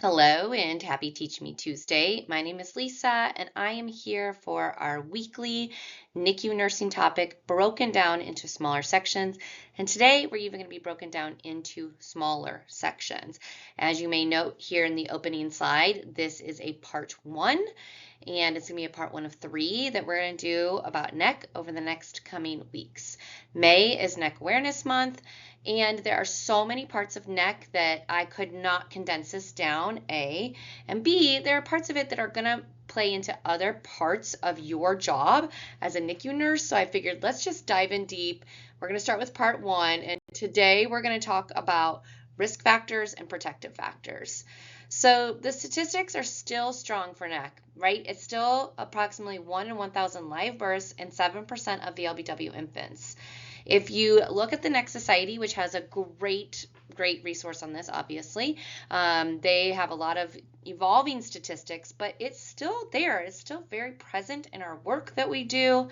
Hello and happy Teach Me Tuesday. My name is Lisa and I am here for our weekly NICU nursing topic broken down into smaller sections. And today we're even going to be broken down into smaller sections. As you may note here in the opening slide, this is a part 1 and it's going to be a part 1 of 3 that we're going to do about NEC over the next coming weeks. May is NEC Awareness Month. And there are so many parts of NEC that I could not condense this down, A. And B, there are parts of it that are going to play into other parts of your job as a NICU nurse. So I figured let's just dive in deep. We're going to start with part 1. And today we're going to talk about risk factors and protective factors. So the statistics are still strong for NEC, right? It's still approximately 1 in 1,000 live births and 7% of the LBW infants. If you look at the NEC Society, which has a great resource on this, obviously, they have a lot of evolving statistics, but it's still there. It's still very present in our work that we do.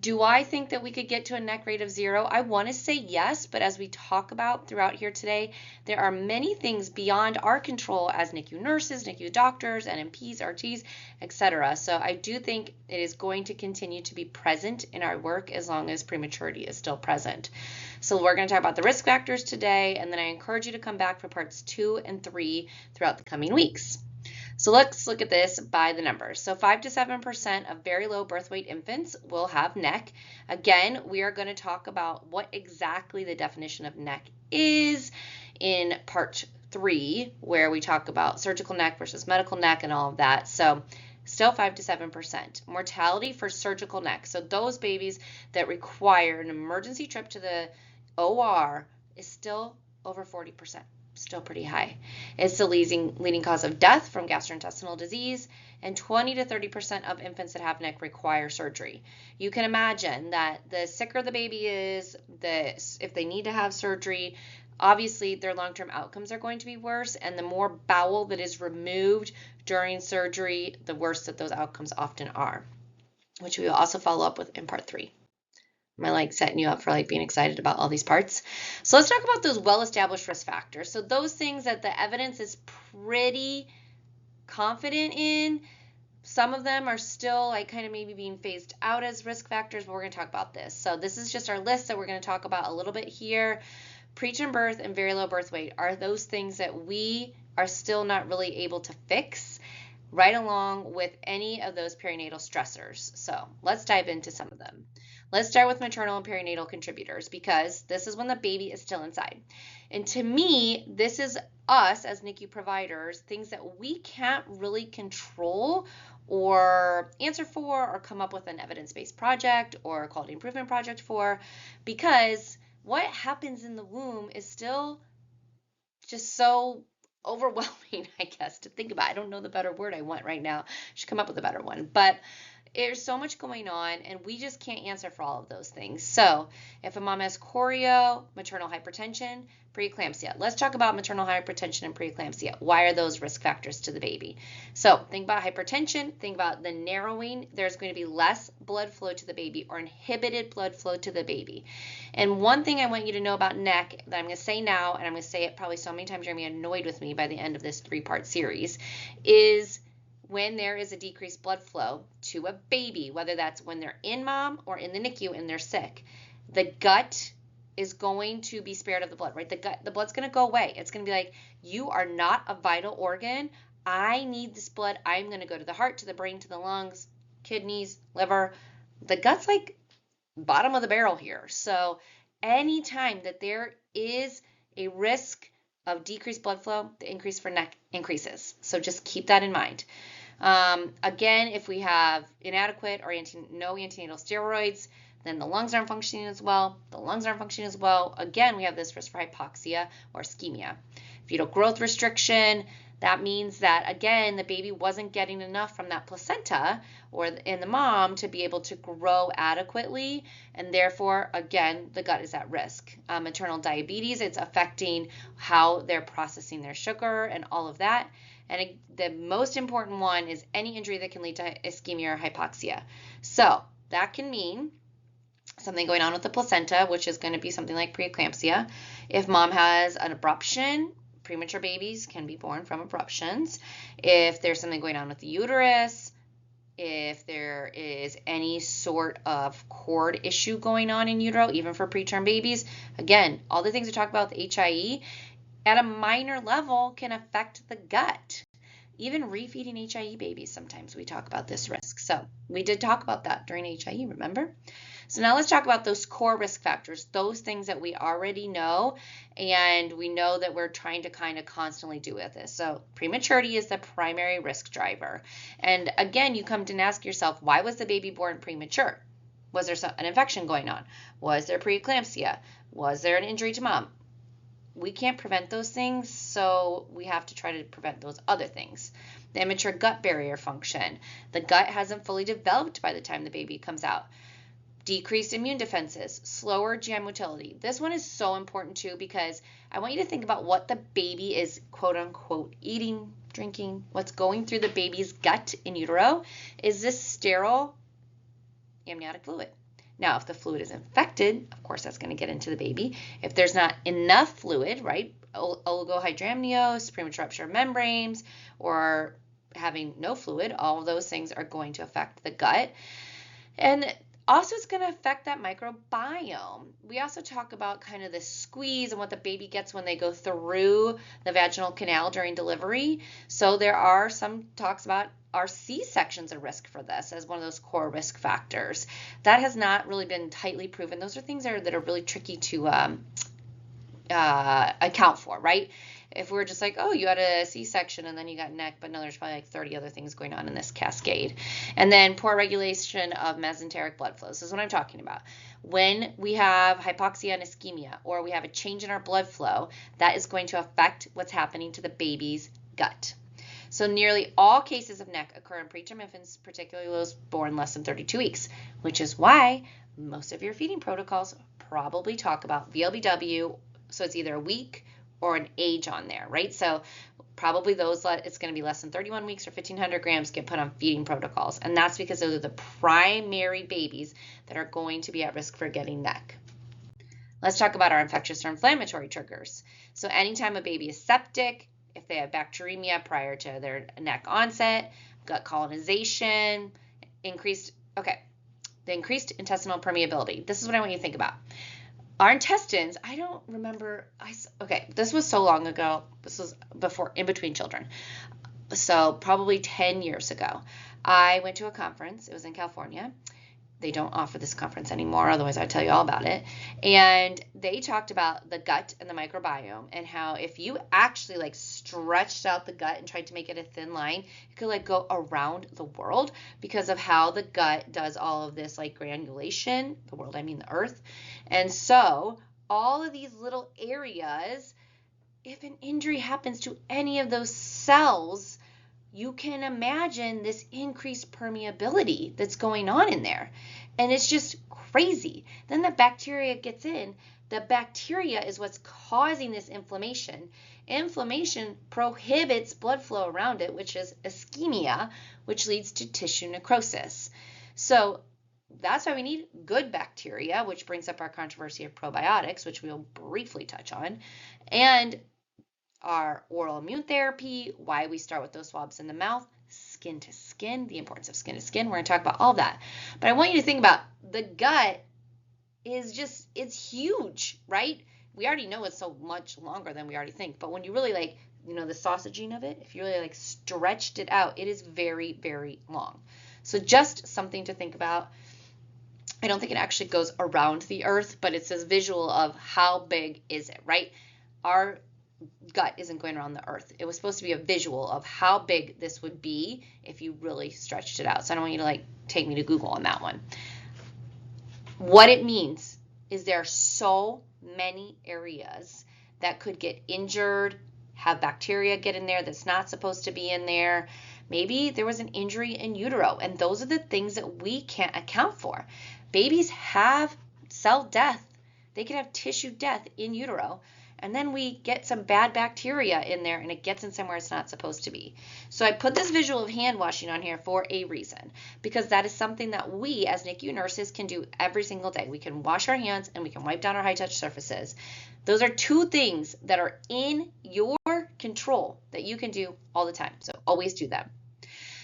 Do I think that we could get to a NEC rate of 0? I want to say yes, but as we talk about throughout here today, there are many things beyond our control as NICU nurses, NICU doctors, NMPs, RTs, etc. So I do think it is going to continue to be present in our work as long as prematurity is still present. So we're going to talk about the risk factors today, and then I encourage you to come back for parts 2 and 3 throughout the coming weeks. So let's look at this by the numbers. So 5 to 7% of very low birth weight infants will have NEC. Again, we are going to talk about what exactly the definition of NEC is in part 3, where we talk about surgical NEC versus medical NEC and all of that. So still 5 to 7%. Mortality for surgical NEC. So those babies that require an emergency trip to the OR is still over 40%. Still pretty high. It's the leading cause of death from gastrointestinal disease, and 20 to 30% of infants that have NEC require surgery. You can imagine that the sicker the baby is, if they need to have surgery, obviously their long-term outcomes are going to be worse, and the more bowel that is removed during surgery, the worse that those outcomes often are, which we will also follow up with in part 3. Am I setting you up for being excited about all these parts? So let's talk about those well-established risk factors. So those things that the evidence is pretty confident in. Some of them are still kind of maybe being phased out as risk factors, but we're going to talk about this. So this is just our list that we're going to talk about a little bit here. Preterm birth and very low birth weight are those things that we are still not really able to fix, right along with any of those perinatal stressors. So let's dive into some of them. Let's start with maternal and perinatal contributors, because this is when the baby is still inside. And to me, this is us as NICU providers, things that we can't really control or answer for or come up with an evidence-based project or a quality improvement project for, because what happens in the womb is still just so overwhelming, I guess, to think about. I don't know the better word I want right now. I should come up with a better one. But there's so much going on, and we just can't answer for all of those things. So if a mom has choreo, maternal hypertension, preeclampsia. Let's talk about maternal hypertension and preeclampsia. Why are those risk factors to the baby? So think about hypertension. Think about the narrowing. There's going to be less blood flow to the baby, or inhibited blood flow to the baby. And one thing I want you to know about NEC that I'm going to say now, and I'm going to say it probably so many times you're going to be annoyed with me by the end of this 3-part series, is when there is a decreased blood flow to a baby, whether that's when they're in mom or in the NICU and they're sick, the gut is going to be spared of the blood, right? The blood's going to go away. It's going to be like, you are not a vital organ. I need this blood. I'm going to go to the heart, to the brain, to the lungs, kidneys, liver. The gut's bottom of the barrel here. So anytime that there is a risk of decreased blood flow, the increase for NEC increases. So just keep that in mind. Again, if we have inadequate or no antenatal steroids, then the lungs aren't functioning as well. Again, we have this risk for hypoxia or ischemia. Fetal growth restriction, that means that, again, the baby wasn't getting enough from that placenta or in the mom to be able to grow adequately, and therefore, again, the gut is at risk. Maternal diabetes, it's affecting how they're processing their sugar and all of that. And the most important one is any injury that can lead to ischemia or hypoxia. So that can mean something going on with the placenta, which is going to be something like preeclampsia. If mom has an abruption, premature babies can be born from abruptions. If there's something going on with the uterus, if there is any sort of cord issue going on in utero, even for preterm babies, again, all the things we talk about with HIE at a minor level can affect the gut. Even refeeding HIE babies, sometimes we talk about this risk. So we did talk about that during HIE, remember? So now let's talk about those core risk factors, those things that we already know, and we know that we're trying to kind of constantly do with this. So prematurity is the primary risk driver. And again, you come to ask yourself, why was the baby born premature? Was there an infection going on? Was there preeclampsia? Was there an injury to mom? We can't prevent those things, so we have to try to prevent those other things. The immature gut barrier function. The gut hasn't fully developed by the time the baby comes out. Decreased immune defenses, slower GI motility. This one is so important too because I want you to think about what the baby is quote unquote eating, drinking, what's going through the baby's gut in utero. Is this sterile amniotic fluid? Now, if the fluid is infected, of course, that's going to get into the baby. If there's not enough fluid, right, oligohydramnios, premature rupture of membranes, or having no fluid, all of those things are going to affect the gut. And also, it's going to affect that microbiome. We also talk about kind of the squeeze and what the baby gets when they go through the vaginal canal during delivery. So there are some talks about are C-sections a risk for this as one of those core risk factors. That has not really been tightly proven. Those are things that are really tricky to account for, right? If we're just like, oh, you had a C-section and then you got NEC, but no, there's probably like 30 other things going on in this cascade. And then poor regulation of mesenteric blood flows. This is what I'm talking about. When we have hypoxia and ischemia, or we have a change in our blood flow, that is going to affect what's happening to the baby's gut. So nearly all cases of NEC occur in preterm infants, particularly those born less than 32 weeks, which is why most of your feeding protocols probably talk about VLBW. So it's either a week or an age on there, right? So probably those, it's going to be less than 31 weeks or 1,500 grams get put on feeding protocols. And that's because those are the primary babies that are going to be at risk for getting NEC. Let's talk about our infectious or inflammatory triggers. So anytime a baby is septic, if they have bacteremia prior to their NEC onset, gut colonization, the increased intestinal permeability. This is what I want you to think about. Our intestines, I don't remember, this was so long ago. This was in between children. So probably 10 years ago. I went to a conference. It was in California. They don't offer this conference anymore, otherwise I'd tell you all about it. And they talked about the gut and the microbiome and how if you actually like stretched out the gut and tried to make it a thin line, it could like go around the world because of how the gut does all of this like granulation, the world, I mean the earth. And so all of these little areas, if an injury happens to any of those cells, you can imagine this increased permeability that's going on in there. And it's just crazy. Then the bacteria gets in. The bacteria is what's causing this inflammation. Inflammation prohibits blood flow around it, which is ischemia, which leads to tissue necrosis. So that's why we need good bacteria, which brings up our controversy of probiotics, which we'll briefly touch on, and our oral immune therapy, why we start with those swabs in the mouth, skin to skin, the importance of skin to skin. We're going to talk about all that. But I want you to think about the gut is just, it's huge, right? We already know it's so much longer than we already think. But when you really like, the sausaging of it, if you really like stretched it out, it is very, very long. So just something to think about. I don't think it actually goes around the earth, but it's a visual of how big is it, right? Our gut isn't going around the earth. It was supposed to be a visual of how big this would be if you really stretched it out. So I don't want you to like take me to Google on that one. What it means is there are so many areas that could get injured, have bacteria get in there that's not supposed to be in there. Maybe there was an injury in utero, and those are the things that we can't account for. Babies have cell death. They can have tissue death in utero. And then we get some bad bacteria in there and it gets in somewhere it's not supposed to be. So I put this visual of hand washing on here for a reason, because that is something that we as NICU nurses can do every single day. We can wash our hands and we can wipe down our high touch surfaces. Those are two things that are in your under control that you can do all the time. So always do them.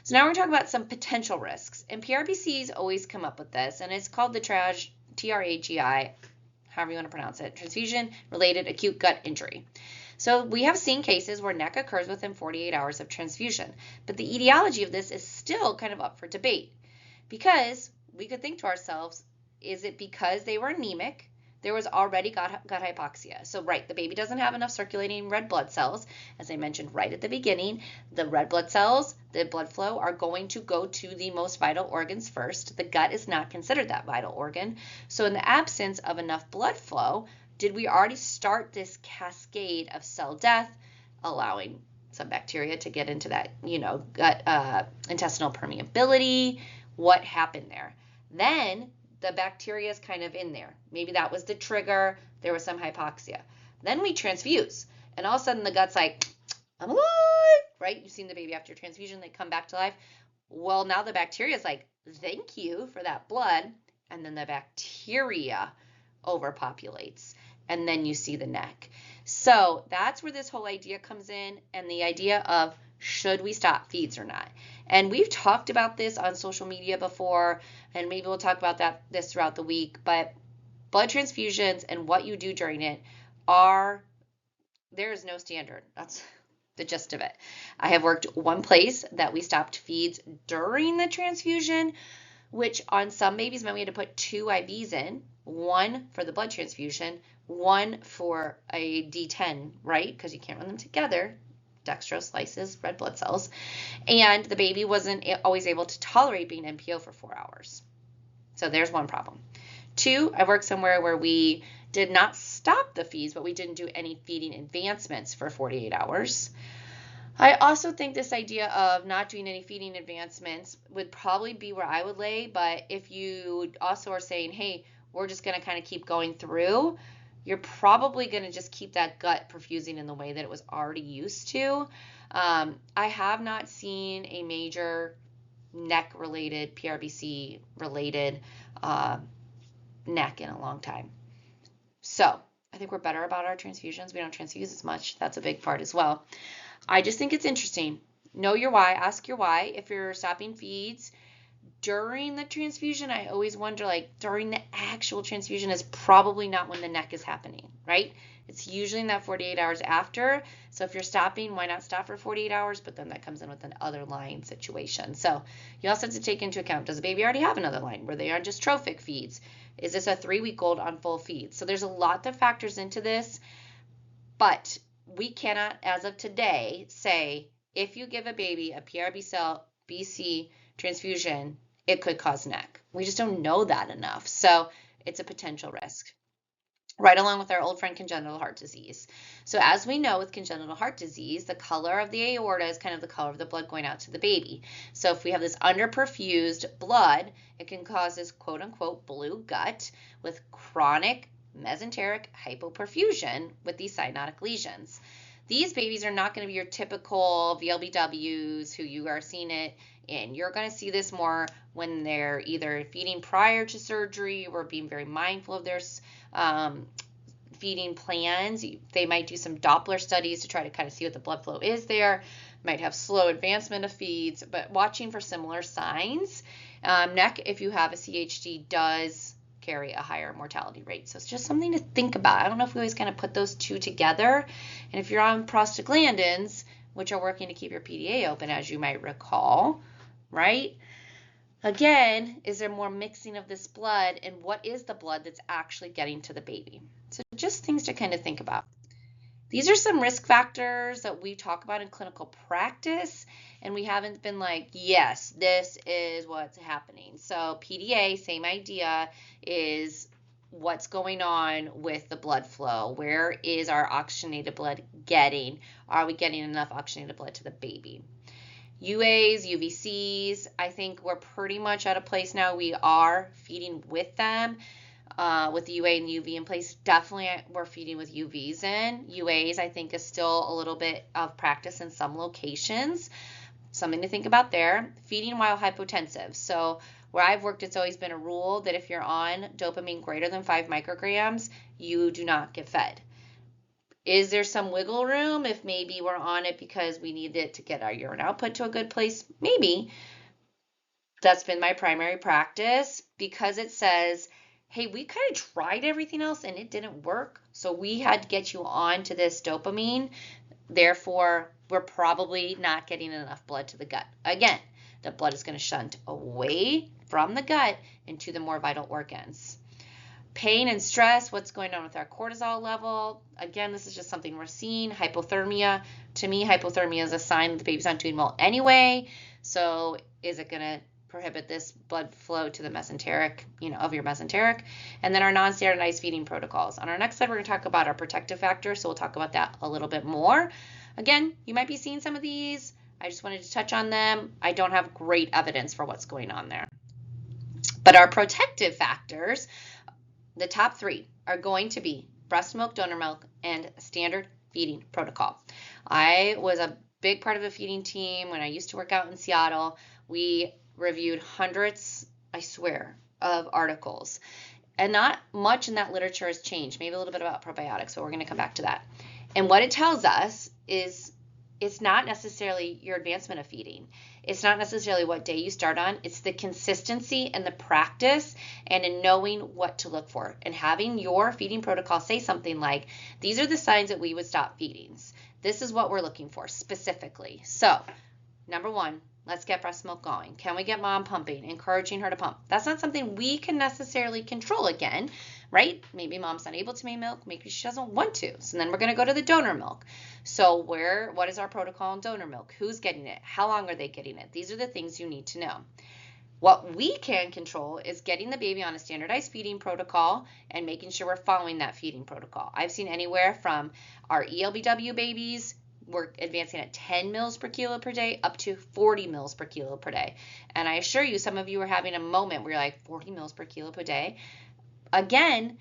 So now we're going to talk about some potential risks. And PRBCs always come up with this, and it's called the TRAGI, however you want to pronounce it, transfusion-related acute gut injury. So we have seen cases where NEC occurs within 48 hours of transfusion, but the etiology of this is still kind of up for debate, because we could think to ourselves, is it because they were anemic? There was already gut hypoxia. So right, the baby doesn't have enough circulating red blood cells. As I mentioned right at the beginning, the red blood cells, the blood flow, are going to go to the most vital organs first. The gut is not considered that vital organ. So in the absence of enough blood flow, did we already start this cascade of cell death, allowing some bacteria to get into that, gut intestinal permeability? What happened there? Then the bacteria is kind of in there. Maybe that was the trigger. There was some hypoxia. Then we transfuse, and all of a sudden the gut's like, I'm alive, right? You've seen the baby after transfusion, they come back to life. Well, now the bacteria is like, thank you for that blood. And then the bacteria overpopulates, and then you see the NEC. So that's where this whole idea comes in, and the idea of should we stop feeds or not? And we've talked about this on social media before, and maybe we'll talk about this throughout the week, but blood transfusions and what you do during it there is no standard. That's the gist of it. I have worked one place that we stopped feeds during the transfusion, which on some babies meant we had to put 2 IVs in, one for the blood transfusion, one for a D10, right? Because you can't run them together. Dextrose slices red blood cells, and the baby wasn't always able to tolerate being NPO for 4 hours. So there's one problem. 2, I worked somewhere where we did not stop the feeds, but we didn't do any feeding advancements for 48 hours. I also think this idea of not doing any feeding advancements would probably be where I would lay, but if you also are saying, hey, we're just going to kind of keep going through, you're probably going to just keep that gut perfusing in the way that it was already used to. I have not seen a major NEC-related, PRBC-related NEC in a long time. So I think we're better about our transfusions. We don't transfuse as much. That's a big part as well. I just think it's interesting. Know your why. Ask your why. If you're stopping feeds during the transfusion, I always wonder, during the actual transfusion is probably not when the NEC is happening, right? It's usually in that 48 hours after. So if you're stopping, why not stop for 48 hours? But then that comes in with an other line situation. So you also have to take into account, does the baby already have another line? Were they on just trophic feeds? Is this a 3-week-old on full feeds? So there's a lot that factors into this, but we cannot, as of today, say if you give a baby a PRBC transfusion, it could cause NEC. We just don't know that enough. So it's a potential risk. Right along with our old friend congenital heart disease. So as we know with congenital heart disease, the color of the aorta is kind of the color of the blood going out to the baby. So if we have this underperfused blood, it can cause this quote unquote blue gut with chronic mesenteric hypoperfusion with these cyanotic lesions. These babies are not going to be your typical VLBWs who you are seeing it in. You're going to see this more when they're either feeding prior to surgery or being very mindful of their feeding plans. They might do some Doppler studies to try to kind of see what the blood flow is there. Might have slow advancement of feeds, but watching for similar signs. NEC, if you have a CHD, does carry a higher mortality rate. So it's just something to think about. I don't know if we always kind of put those two together. And if you're on prostaglandins, which are working to keep your PDA open, as you might recall, right? Again, is there more mixing of this blood, and what is the blood that's actually getting to the baby? So just things to kind of think about. These are some risk factors that we talk about in clinical practice, and we haven't been like, yes, this is what's happening. So PDA, same idea, is what's going on with the blood flow. Where is our oxygenated blood getting? Are we getting enough oxygenated blood to the baby? UAs, UVCs, I think we're pretty much at a place now we are feeding with them. With the UA and UV in place, definitely we're feeding with UVs in. UAs, I think, is still a little bit of practice in some locations. Something to think about there. Feeding while hypotensive. So where I've worked, it's always been a rule that if you're on dopamine greater than 5 micrograms, you do not get fed. Is there some wiggle room if maybe we're on it because we need it to get our urine output to a good place? Maybe. That's been my primary practice because it says, hey, we kind of tried everything else and it didn't work. So we had to get you on to this dopamine. Therefore, we're probably not getting enough blood to the gut. Again, the blood is going to shunt away from the gut into the more vital organs. Pain and stress, what's going on with our cortisol level? Again, this is just something we're seeing. Hypothermia. To me, hypothermia is a sign that the baby's not doing well anyway. So is it going to prohibit this blood flow to the mesenteric, of your mesenteric? And then our non-standardized feeding protocols. On our next slide, we're going to talk about our protective factors. So we'll talk about that a little bit more. Again, you might be seeing some of these. I just wanted to touch on them. I don't have great evidence for what's going on there. But our protective factors, the top 3 are going to be breast milk, donor milk, and standard feeding protocol. I was a big part of a feeding team when I used to work out in Seattle. We reviewed hundreds, I swear, of articles. And not much in that literature has changed, maybe a little bit about probiotics, but we're going to come back to that. And what it tells us is it's not necessarily your advancement of feeding. It's not necessarily what day you start on. It's the consistency and the practice and in knowing what to look for and having your feeding protocol say something like, these are the signs that we would stop feedings. This is what we're looking for specifically. So, number 1, let's get breast milk going. Can we get mom pumping, encouraging her to pump? That's not something we can necessarily control again, right? Maybe mom's not able to make milk. Maybe she doesn't want to. So then we're going to go to the donor milk. So what is our protocol on donor milk? Who's getting it? How long are they getting it? These are the things you need to know. What we can control is getting the baby on a standardized feeding protocol and making sure we're following that feeding protocol. I've seen anywhere from our ELBW babies, we're advancing at 10 mils per kilo per day up to 40 mils per kilo per day. And I assure you, some of you are having a moment where you're like, 40 mils per kilo per day? Again,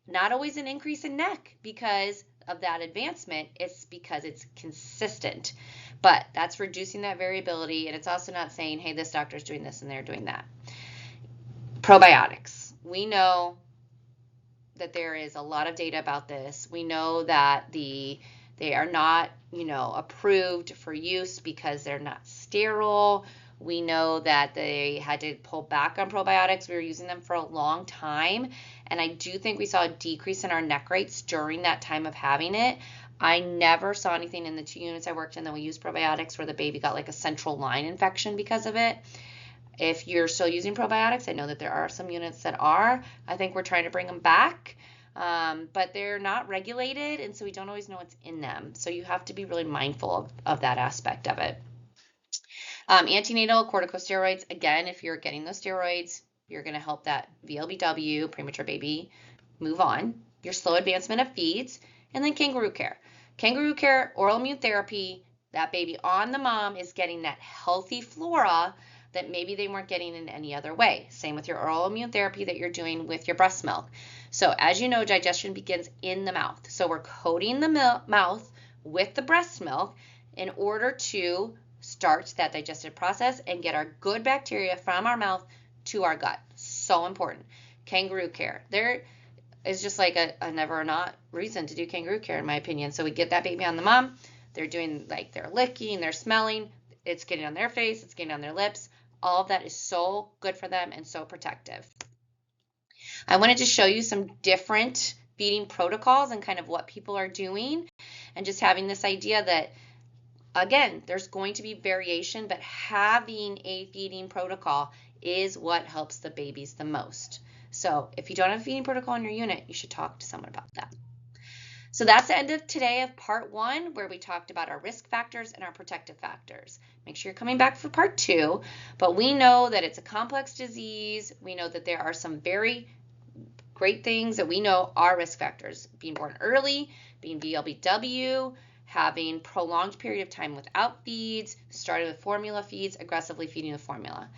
not always an increase in NEC because of that advancement. It's because it's consistent. But that's reducing that variability, and it's also not saying, hey, this doctor's doing this and they're doing that. Probiotics. We know that there is a lot of data about this. We know that they are not, approved for use because they're not sterile. We know that they had to pull back on probiotics. We were using them for a long time, and I do think we saw a decrease in our NEC rates during that time of having it. I never saw anything in the 2 units I worked in that we used probiotics where the baby got like a central line infection because of it. If you're still using probiotics, I know that there are some units that are. I think we're trying to bring them back, but they're not regulated, and so we don't always know what's in them. So you have to be really mindful of that aspect of it. Antenatal corticosteroids, again, if you're getting those steroids, you're going to help that VLBW, premature baby, move on. Your slow advancement of feeds, and then kangaroo care. Kangaroo care, oral immune therapy, that baby on the mom is getting that healthy flora that maybe they weren't getting in any other way. Same with your oral immune therapy that you're doing with your breast milk. So as you know, digestion begins in the mouth. So we're coating the mouth with the breast milk in order to start that digestive process and get our good bacteria from our mouth to our gut. So important. Kangaroo care. There is just like a never or not reason to do kangaroo care, in my opinion. So we get that baby on the mom. They're doing like they're licking, they're smelling. It's getting on their face. It's getting on their lips. All of that is so good for them and so protective. I wanted to show you some different feeding protocols and kind of what people are doing, and just having this idea that, again, there's going to be variation, but having a feeding protocol is what helps the babies the most. So if you don't have a feeding protocol in your unit, you should talk to someone about that. So that's the end of today of part 1, where we talked about our risk factors and our protective factors. Make sure you're coming back for part 2, but we know that it's a complex disease. We know that there are some very great things that we know are risk factors. Being born early, being VLBW, having prolonged period of time without feeds, starting with formula feeds, aggressively feeding the formula.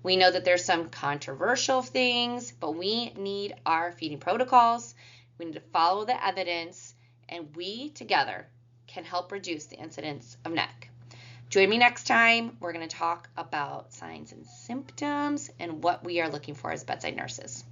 We know that there's some controversial things, but we need our feeding protocols. We need to follow the evidence, and we together can help reduce the incidence of NEC. Join me next time. We're going to talk about signs and symptoms and what we are looking for as bedside nurses.